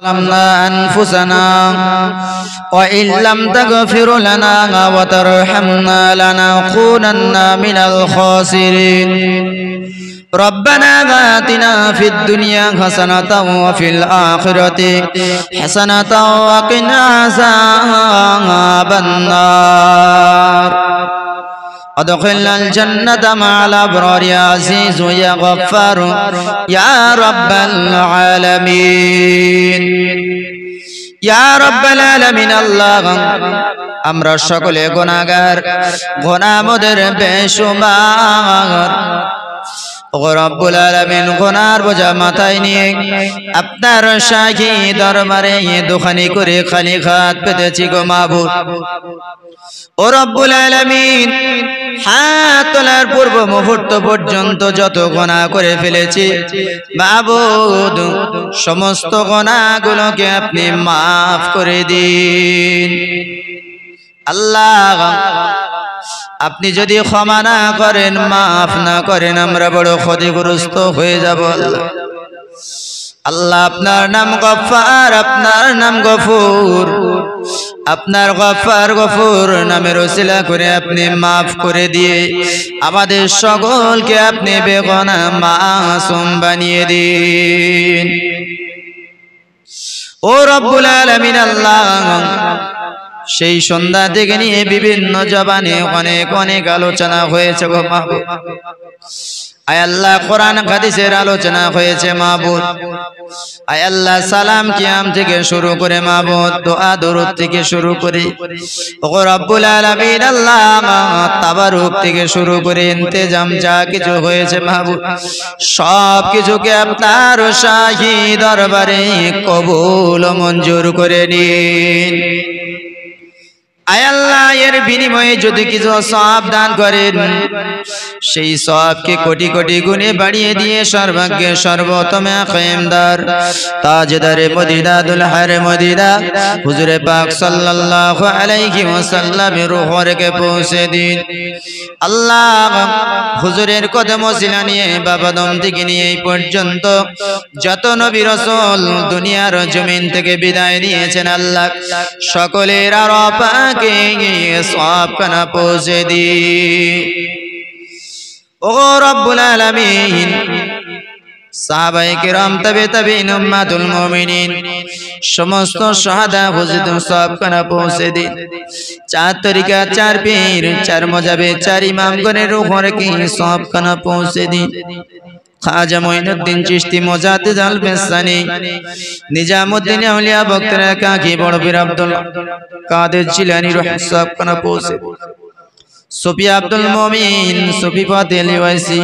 ظلمنا أنفسنا وإن لم تغفر لنا وترحمنا لنكونن من الخاسرين ربنا آتنا في الدنيا حسنة وفي الآخرة حسنة وقنا عذاب النار ادخلنا الجنة مع الأبرار يا عزيز يا غفار يا رب العالمين يا رب العالمين الله আমরা সকলে গুনাহগার গুনাহ মোদের বেশুমার ও রব্বুল আলামিন গুনার বোঝা মাথায় নিয়ে আপনার শাহী দরবারে দুখানি করে খালি হাত পেতেছি গো মাবুদ ও রব্বুল আলামিন হাত তোলার পূর্ব মুহূর্ত পর্যন্ত যত গুনাহ করে ফেলেছি মাবুদ সমস্ত গুনাহগুলোকে আপনি maaf করে দিন আল্লাহ আপনি যদি ক্ষমা না করেন maaf না করেন আমরা বড় ক্ষতিগ্রস্ত হয়ে যাব আল্লাহ আপনার নাম গফফার আপনার নাম গফুর আপনার গফফার গফুর নামের ওসিলা করে আপনি maaf করে দিয়ে আমাদের সকলকে আপনি বেগুনাহ মাসুম বানিয়ে দিন ও রব্বুল আলামিন আল্লাহ সেই সন্ধ্যা থেকে নিয়ে বিভিন্ন জবানে অনেক অনেক আলোচনা হয়েছে গো মাবুদ আয় আল্লাহ কোরআন হাদিসের আলোচনা হয়েছে মাবুদ আয় আল্লাহ সালাম কিয়াম থেকে শুরু করে মাবুদ দোয়া দরুদ থেকে শুরু করে ও রব্বুল আলামিন আল্লাহ তাবারুক থেকে শুরু করে ইন্তেজাম যা কিছু হয়েছে মাবুদ সব কিছুকে আপনার শাহী দরবারে কবুল ও মঞ্জুর করে নিন আয় আল্লাহ এর বিনিময়ে যদি কিছু সওয়াব দান করেন সেই সওয়াবকে কোটি কোটি গুণে বাড়িয়ে দিয়ে সর্বজ্ঞ সর্বোত্তম কায়েমদার তাজদারে মদিনা দুলহারে মদিনা হুজুরে পাক সাল্লাল্লাহু আলাইহি ওয়াসাল্লামের রূহকে পৌঁছে দিন আল্লাহ হুজুরের কদম ওসিলা নিয়ে বাবা দম থেকে নিয়ে এই পর্যন্ত যত নবী রাসূল দুনিয়ার জমিন থেকে বিদায় নিয়েছেন আল্লাহ সকলের আরপা के सवाब कना पहुँचे दी ओ रब्बुल आलमीन साहबाए किराम तबे तबीन उम्मतुल मोमिनीन समस्त शहादा हुजूर सवाब कना पहुँचे दी चार तरीका चार पीर चार मजहबे चार इमाम गने रूहों की सवाब कना पहुँचे दी खाजा मोइनुद्दीन चिश्ती मुजाद्दिद अल बिस्सानी निजामुद्दीन औलिया बख्तरा काकी बड़ पीर अब्दुल कादिर जिलानी रहसाब कना पहुँचे সুফি আব্দুল মুমিন সুফি ফাতিল ওয়াইসি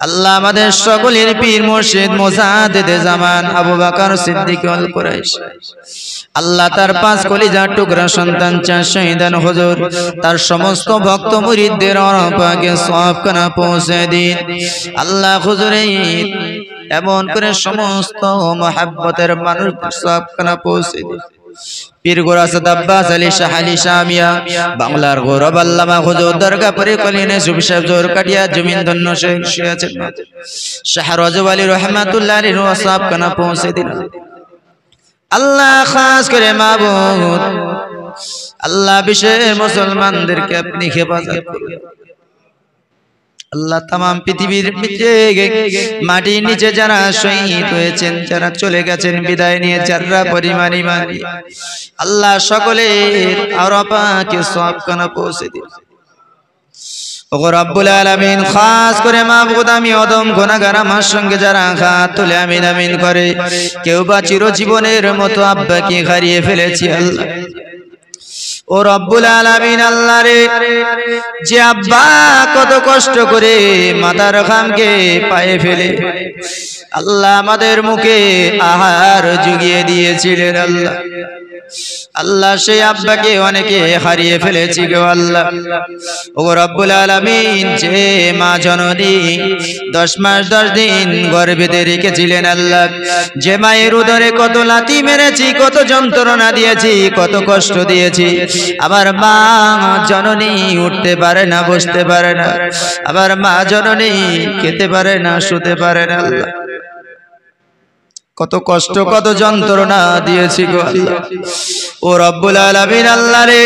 আল্লাহ আমাদের সকলের পীর মুর্শিদ মুজাদ্দিদে জামান আবু বকর সিদ্দিক আল কুরাইশ আল্লাহ তার পাঁচ কলিজার টুকরা সন্তান চার শহীদান হুজুর তার সমস্ত ভক্ত মুরিদদের আরপাকে সওয়াব কানা পৌঁছে দিন আল্লাহ হুজুরের এমন করে সমস্ত মহব্বতের মানুষ সওয়াব কানা পৌঁছে দিন পীর গোরা সাদ আব্বাস আলী শাহ আলী শামিয়া বাংলার গৌরব আল্লামা হুজুর দরগা পরে কলিনে সুবশাব জোর কাটিয়া জমিন ধন্য শেখ আছেন শাহ রাজব আলী রহমাতুল্লাহ আলাইহি ওয়াসাব কানা পৌঁছে দিন আল্লাহ খাস করে মাবুদ আল্লাহ বিশেষ মুসলমানদেরকে আপনি হেফাজত করুন আল্লাহ तमाम পৃথিবীর মাটির নিচে যারা শহীদ হয়েছেন যারা চলে গেছেন বিদায় নিয়ে যারা পরিমাণ ঈমান আল্লাহ সকলের আরপাকে সওয়াব কানা পৌঁছে দিন ও রব্বুল আলামিন খাস করে মাবুদ আমি অদম গুনাহগার আমার সঙ্গে যারা হাত তুলে আমিন আমিন করে কেউ বা চিরজীবনের মতো আব্বাকে হারিয়ে ফেলেছি আল্লাহ ও রব্বুল আলামিন আল্লাহ রে যে আব্বা কত কষ্ট করে মাথার ঘামকে পায়ে ফেলে আল্লাহ আমাদের মুখে আহার জুগিয়ে দিয়েছিলেন আল্লাহ আল্লাহ সেই আব্বাকে অনেকে হারিয়ে ফেলেছি গো আল্লাহ ও রব্বুল আলামিন যে মা জননী 10 মাস 10 দিন গর্ভে রেখেছিলেন আল্লাহ যে মায়ের উদরে কত লাথি মেরেছি কত যন্ত্রণা দিয়েছি কত কষ্ট দিয়েছি আবার মা জননী উঠতে পারে না বসতে পারে না আবার মা জননী খেতে পারে না শুতে পারে না আল্লাহ কত কষ্ট কত যন্ত্রণা দিয়েছি গো আল্লাহ। ও রব্বুল আলামিন আল্লাহ রে,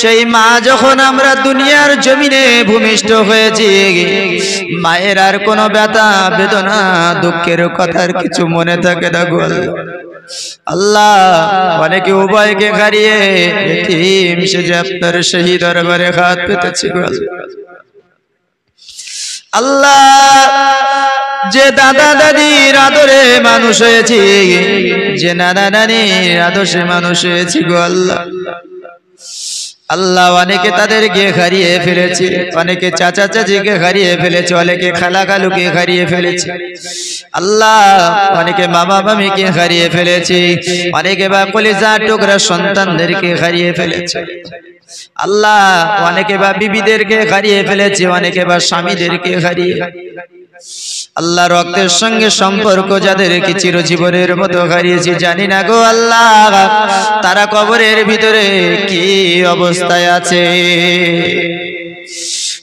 সেই মা যখন আমরা দুনিয়ার জমিনে ভূমিষ্ঠ হয়েছি, মায়ের আর কোনো ব্যথা বেদনা দুঃখের কথার কিছু মনে থাকে না গো আল্লাহ। আল্লাহ অনেকে উভয়কে হারিয়ে এতিম সেজে আপনার সেই দরবারে হাত পেতেছি গো আল্লাহ। যে দাদা দাদির আদরে মানুষ হয়েছি, যে নানা নানির আদর্শে মানুষ হয়েছি গো আল্লাহ। আল্লাহ অনেকে তাদেরকে হারিয়ে ফেলেছে, অনেকে চাচা চাচিকে হারিয়ে ফেলেছে, অনেকে খালা খালুকে হারিয়ে ফেলেছে আল্লাহ। অনেকে মামা মামিকে হারিয়ে ফেলেছে, অনেকে বা কলিজার টুকরা সন্তানদেরকে হারিয়ে ফেলেছে আল্লাহ। অনেকে বা বিবিদেরকে হারিয়ে ফেলেছে, অনেকে বা স্বামীদেরকে হারিয়ে আল্লাহ। রক্তের সঙ্গে সম্পর্ক যাদেরকে চিরজীবনের মতো হারিয়েছি, জানি না গো আল্লাহ তারা কবরের ভিতরে কি অবস্থায় আছে।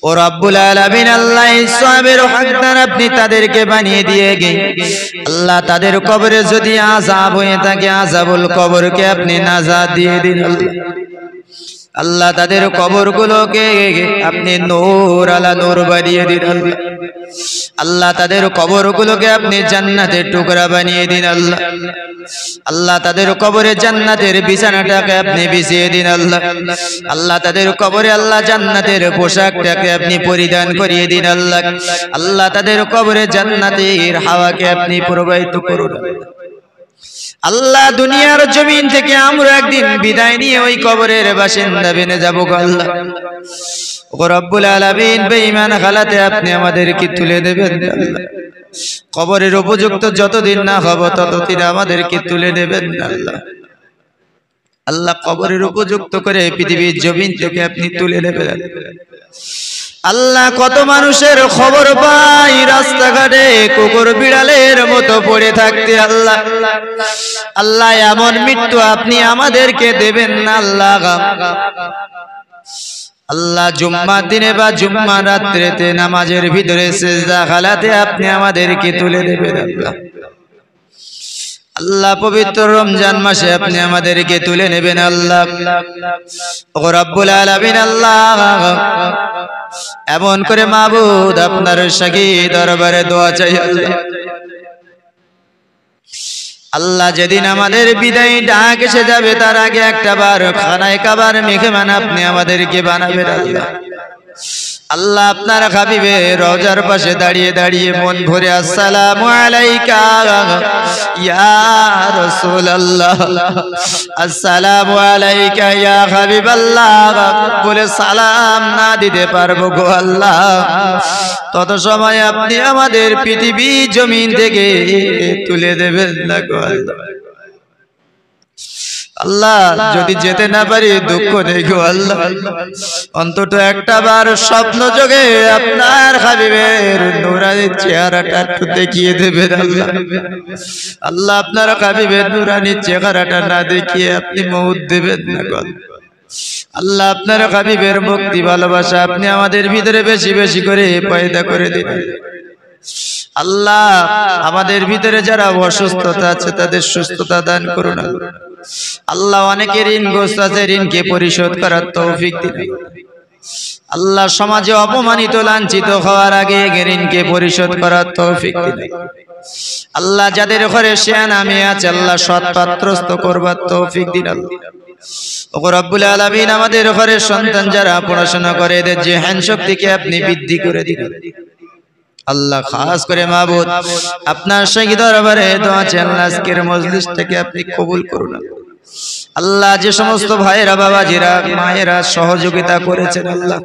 ও রব্বুল আলামিন আল্লাহ, সওয়াবের হকদার আপনি তাদেরকে বানিয়ে দিয়ে গে আল্লাহ। তাদের কবরে যদি আযাব হয়ে থাকে, আযাবুল কবরকে আপনি নাজাত দিয়ে দিন আল্লাহ। তাদের কবরগুলোকে আপনি নূর আলা নূর বানিয়ে দিন আল্লাহ। তাদের কবরগুলোকে আপনি জান্নাতের টুকরা বানিয়ে দিন আল্লাহ। আল্লাহ তাদের কবরে জান্নাতের বিছানাটাকে আপনি বিছিয়ে দিন আল্লাহ। আল্লাহ তাদের কবরে আল্লাহ জান্নাতের পোশাকটাকে আপনি পরিধান করিয়ে দিন আল্লাহ। আল্লাহ তাদের কবরে জান্নাতের হাওয়াকে আপনি প্রবাহিত করুন আল্লাহ। দুনিয়ার জমিন থেকে আমরা একদিন বিদায় নিয়ে ওই কবরের বাসিন্দা বেনে যাবো আল্লাহ। ও রব্বুল আলামিন, বেঈমান হালাতে আপনি আমাদেরকে তুলে দেবেন আল্লাহ। কবরের উপযুক্ত যতদিন না হব ততদিন আমাদেরকে তুলে দেবেন আল্লাহ। আল্লাহ কবরের উপযুক্ত করে পৃথিবীর জমিন থেকে আপনি তুলে নেবেন আল্লাহ। কত মানুষের খবর পাই রাস্তাঘাটে কুকুর বিড়ালের মতো পড়ে থাকতে আল্লাহ। আল্লাহ এমন মৃত্যু আপনি আমাদেরকে দেবেন না আল্লাহ। আল্লাহ জুম্মা দিনে বা জুম্মা রাত্রিতে নামাজের ভিতরে সিজদা হালাতে আপনি আমাদেরকে তুলে দেবেন আল্লাহ। আল্লাহ পবিত্র রমজান মাসে আপনি আমাদেরকে তুলে নেবেন আল্লাহ। ও রব্বুল আলামিন আল্লাহ, এমন করে মাবুদ আপনার শাকি দরবারে দোয়া চাই আল্লাহ। আল্লাহ যেদিন আমাদের বিদায় ডাক এসে যাবে, তার আগে একটা বার খানায় কাবার মেহমান আপনি আমাদেরকে বানাবেন আল্লাহ। আল্লাহ আপনার হাবিবের রওজার পাশে দাঁড়িয়ে দাঁড়িয়ে মন ভরে আসসালামু আলাইকা ইয়া রাসূলুল্লাহ, আসসালামু আলাইকা ইয়া হাবিবাল্লাহ বলে সালাম না দিতে পারবো গো আল্লাহ, তত সময় আপনি আমাদের পৃথিবী জমিন থেকে তুলে দেবেন না গো আল্লাহ। আল্লাহ যদি যেতে না পারি দুঃখ নেই গো আল্লাহ, অন্তত একটা বার স্বপ্ন যোগে আপনার হাবিবের নূরানি চেহারাটা একটু দেখিয়ে দেবেন আল্লাহ। আল্লাহ আপনার হাবিবের নূরানি চেহারাটা না দেখিয়ে আপনি মউত দেবেন না গো আল্লাহ। আপনার হাবিবের ভক্তি ভালোবাসা আপনি আমাদের ভিতরে বেশি বেশি করে পয়দা করে দিন আল্লাহ। আমাদের ভিতরে যারা অসুস্থতা আছে তাদের সুস্থতা দান করুন আল্লাহ। অনেকে ঋণগ্রস্ত আছে, ঋণকে পরিশোধ করার তৌফিক দিন আল্লাহ। সমাজে অপমানিত লাঞ্ছিত হওয়ার আগে ঋণকে পরিশোধ করার তৌফিক দিন আল্লাহ। যাদের ঘরে শিয়ানা মেয়ে আছে আল্লাহ সৎ পাত্রস্থ করবার তৌফিক দিন আল্লাহ। ও রব্বুল আলামিন, আমাদের ঘরে সন্তান যারা পড়াশোনা করে এদের জিহান শক্তিকে আপনি বৃদ্ধি করে দিন আল্লাহ। খাস করে মাবুদ আপনার শাহী দরবারে দোয়া চাই আল্লাহ, আজকের মজলিসটাকে আপনি কবুল করুন আল্লাহ। যে সমস্ত ভাইরা বাবাজিরা মায়েরা সহযোগিতা করেছেন আল্লাহ,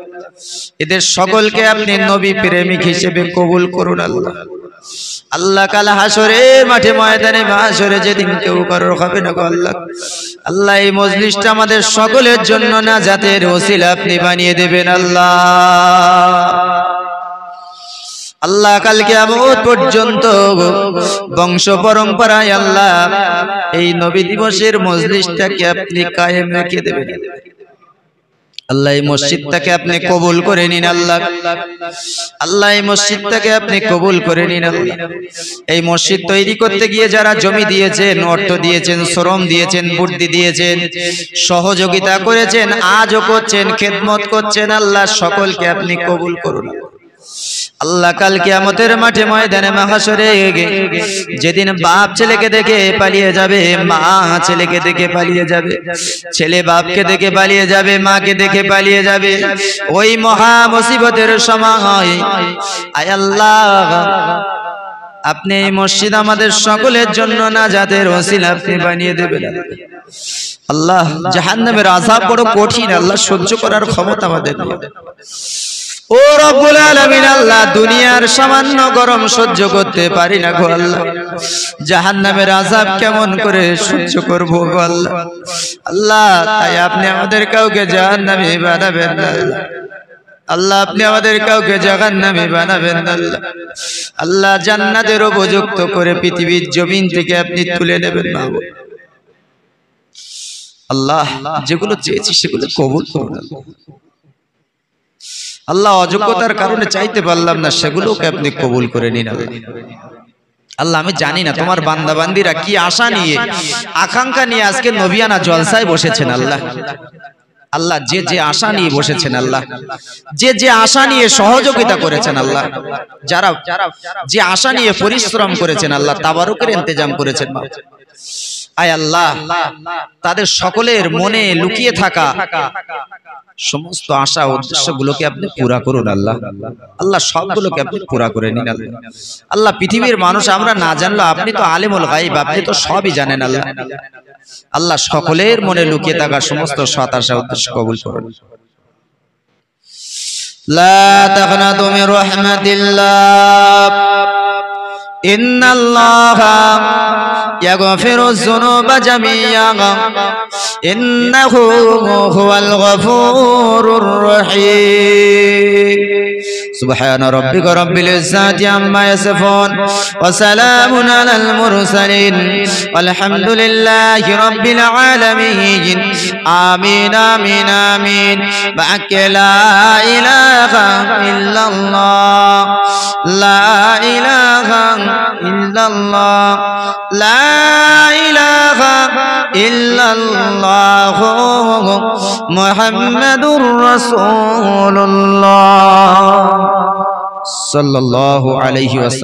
এদের সকলকে আপনি নবী প্রেমিক হিসেবে কবুল করুন আল্লাহ। আল্লাহ কাল হাসরে মাঠে ময়দানে মাহশরে যেদিন কেউ কারোর হবে না গো আল্লাহ, আল্লাহ এই মজলিসটা আমাদের সকলের জন্য নাজাতের ওসিলা আপনি বানিয়ে দেবেন আল্লাহ। আল্লাহ কাল কিয়ামত পর্যন্ত বংশ পরম্পরায় আল্লাহ এই নবী দিবসের মজলিসটাকে আপনি কায়েম রেখে দেবেন আল্লাহ এই মসজিদটাকে আপনি কবুল করে নিন আল্লাহ, আল্লাহ এই মসজিদটাকে আপনি কবুল করে নিন আল্লাহ। এই মসজিদ তৈরি করতে গিয়ে যারা জমি দিয়েছেন, অর্থ দিয়েছেন, শ্রম দিয়েছেন, বুদ্ধি দিয়েছেন, সহযোগিতা করেছেন, আজও করছেন, খেদমত করছেন, আল্লাহ সকলকে আপনি কবুল করুন আল্লাহ। কাল কিয়ামতের মাঠে ময়দানে মাহশরে যেদিন বাপ ছেলেকে দেখে পালিয়ে যাবে, মা ছেলেকে দেখে পালিয়ে যাবে, ছেলে বাপকে দেখে পালিয়ে যাবে, মাকে দেখে পালিয়ে যাবে, ওই মহা মুসিবতের সময় আয় আল্লাহ আপনি এই মসজিদ আমাদের সকলের জন্য নাজাতের ওসিলা আপনি বানিয়ে দেবেন আল্লাহ। জাহান্নামের আযাব বড় কঠিন আল্লাহ, সহ্য করার ক্ষমতা আমাদের নেই। ও রব্বুল আলামিন আল্লাহ, দুনিয়ার সামান্য গরম সহ্য করতে পারি না গো আল্লাহ, জাহান্নামের আযাব কেমন করে সহ্য করব গো আল্লাহ। আল্লাহ তাই আপনি আমাদের কাউকে জাহান্নামী বানাবেন না আল্লাহ, আল্লাহ আপনি আমাদের কাউকে জাহান্নামী বানাবেন না আল্লাহ। আল্লাহ জান্নাতের উপযুক্ত করে পৃথিবীর জমিন থেকে আপনি তুলে নেবেন না আল্লাহ। যেগুলো চেয়েছি সেগুলো কবুল করুন আল্লাহ। অযোগ্যতার কারণে চাইতে পারলাম না, সেগুলোকে আপনি কবুল করে নিন আল্লাহ। আল্লাহ আমি জানি না তোমার বান্দাবান্দিরা কি আশা নিয়ে, আকাঙ্ক্ষা নিয়ে আজকে নবিয়ানা জলসায় বসেছেন আল্লাহ। আল্লাহ যে যে আশা নিয়ে বসেছেন আল্লাহ, যে যে আশা নিয়ে সহযোগিতা করেছেন আল্লাহ, যারা যে আশা নিয়ে পরিশ্রম করেছেন আল্লাহ, তাবারুকের ইন্তজাম করেছেন আয় আল্লাহ, তাদের সকলের মনে লুকিয়ে থাকা সমস্ত আশা উদ্দেশ্যগুলোকে আপনি পুরা করুন আল্লাহ। আল্লাহ সবগুলোকে আপনি পুরা করে নিন আল্লাহ। আল্লাহ পৃথিবীর মানুষ আমরা না জানলো, আপনি তো আলিমুল গায়ব, আপনি তো সবই জানেন আল্লাহ। আল্লাহ সকলের মনে লুকিয়ে থাকা সমস্ত সৎ আশা উদ্দেশ্য কবুল করুন। লা তাকনাতু মির রাহমাতিল্লাহ, ইন্নাল্লাহা ইয়াগফিরুয যুনুবা জামিআন, ইন্নাহু হুয়াল গফুরুর রহিম। সুবহানা রাব্বিকা রাব্বিল ইজ্জাতি আম্মা ইয়াসিফুন ওয়া সালামুন আলাল মুরসালিন ওয়ালহামদুলিল্লাহি রাব্বিল আলামিন। আমিন আমিন আমিন। বাকে লা ইলাহা ইল্লাল্লাহ, লা ইলাহা ইল্লাল্লাহ, লা ইলাহা ইল্লাল্লাহ মুহাম্মাদুর রাসূলুল্লাহ সাল্লাল্লাহু আলাইহি ওয়াসাল্লাম।